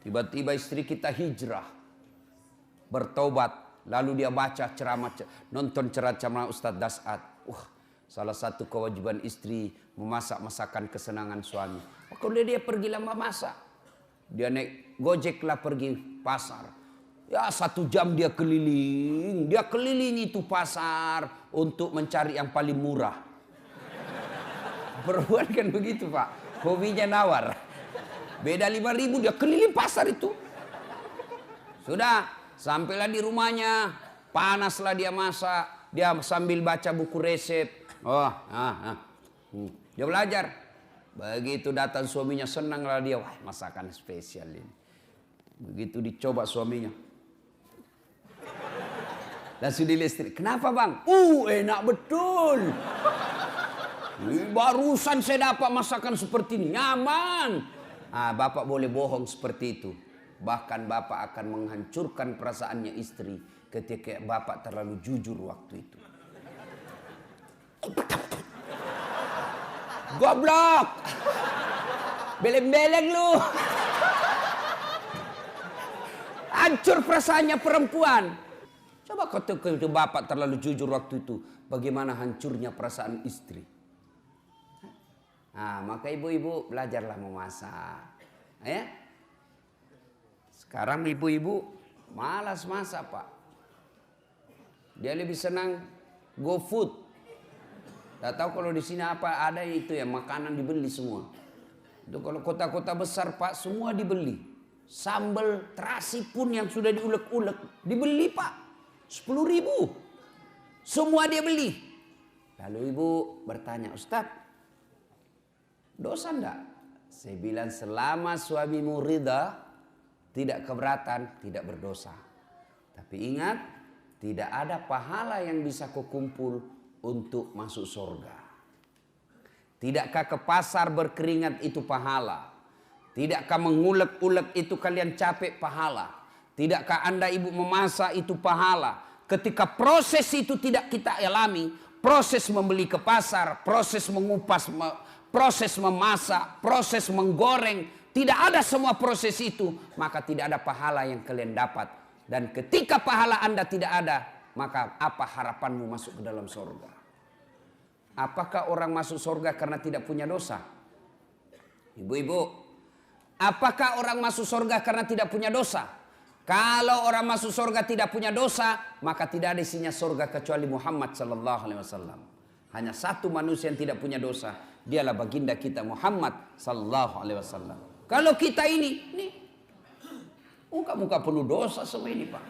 Tiba-tiba istri kita hijrah, bertobat, lalu dia baca ceramah, nonton ceramah Ustadz Das'ad. Salah satu kewajiban istri memasak masakan kesenangan suami. Kalau dia pergi lama masak, dia naik Gojek lah pergi pasar. Ya 1 jam dia keliling, itu pasar untuk mencari yang paling murah. Perempuan kan begitu Pak, hobinya nawar. Beda 5.000 dia keliling pasar itu. Sudah, sampailah di rumahnya, panaslah dia masak, dia sambil baca buku resep. Dia belajar. Begitu datang suaminya senanglah dia, wah masakan spesial ini. Begitu dicoba suaminya, langsung dilistrik. Kenapa bang? Enak betul. Barusan saya dapat masakan seperti ini, nyaman. Bapak boleh bohong seperti itu. Bahkan bapak akan menghancurkan perasaannya istri ketika bapak terlalu jujur waktu itu. Goblok, beleng-beleng lu. Hancur perasaannya perempuan. Coba kalau bapak terlalu jujur waktu itu, bagaimana hancurnya perasaan istri. Maka ibu-ibu belajarlah memasak. Ya? Sekarang ibu-ibu malas masak Pak. Dia lebih senang GoFood. Tidak tahu kalau di sini apa ada itu ya, makanan dibeli semua. Itu kalau kota-kota besar Pak, semua dibeli. Sambal terasi pun yang sudah diulek-ulek dibeli Pak. 10.000. Semua dia beli. Lalu ibu bertanya, Ustadz, dosa enggak? Saya bilang selama suamimu ridha, tidak keberatan, tidak berdosa. Tapi ingat, tidak ada pahala yang bisa kau kumpul untuk masuk surga. Tidakkah ke pasar berkeringat itu pahala? Tidakkah mengulek-ulek itu kalian capek pahala? Tidakkah Anda ibu memasak itu pahala? Ketika proses itu tidak kita alami, proses membeli ke pasar, proses mengupas, proses memasak, proses menggoreng, tidak ada semua proses itu, maka tidak ada pahala yang kalian dapat. Dan ketika pahala Anda tidak ada, maka apa harapanmu masuk ke dalam surga? Apakah orang masuk surga karena tidak punya dosa? Ibu-ibu, apakah orang masuk surga karena tidak punya dosa? Kalau orang masuk surga tidak punya dosa, maka tidak ada isinya surga kecuali Muhammad sallallahu alaihi wasallam. Hanya satu manusia yang tidak punya dosa, dialah baginda kita Muhammad sallallahu alaihi wasallam. Kalau kita ini muka-muka penuh dosa semua ini Pak.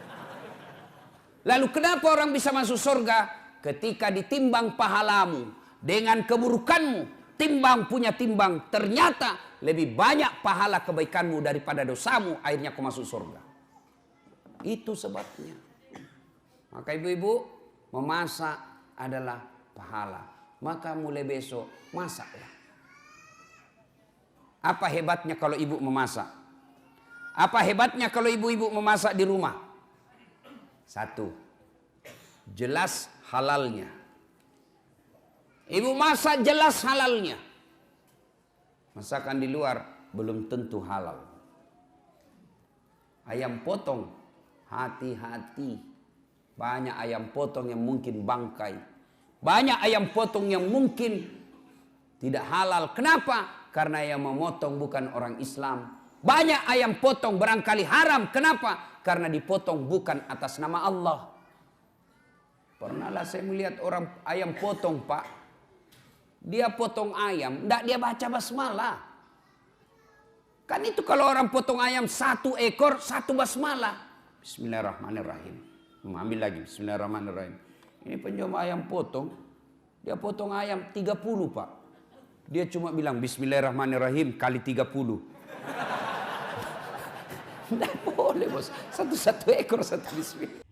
Lalu kenapa orang bisa masuk surga? Ketika ditimbang pahalamu dengan keburukanmu, timbang punya timbang, ternyata lebih banyak pahala kebaikanmu daripada dosamu, akhirnya kau masuk surga. Itu sebabnya. Maka ibu-ibu, memasak adalah pahala. Maka mulai besok masaklah. Apa hebatnya kalau ibu memasak? Apa hebatnya kalau ibu-ibu memasak di rumah? 1, jelas halalnya. Ibu masak jelas halalnya. Masakan di luar belum tentu halal. Ayam potong, hati-hati. Banyak ayam potong yang mungkin bangkai. Banyak ayam potong yang mungkin tidak halal. Kenapa? Karena yang memotong bukan orang Islam. Banyak ayam potong barangkali haram. Kenapa? Karena dipotong bukan atas nama Allah. Pernahlah saya melihat orang ayam potong Pak. Dia potong ayam, tidak dia baca basmalah. Kan itu kalau orang potong ayam 1 ekor, 1 basmalah. Bismillahirrahmanirrahim. Ambil lagi, bismillahirrahmanirrahim. Ini penjual ayam potong, dia potong ayam 30 Pak. Dia cuma bilang bismillahirrahmanirrahim kali 30. Tidak boleh bos, 1 ekor 1 bismillah.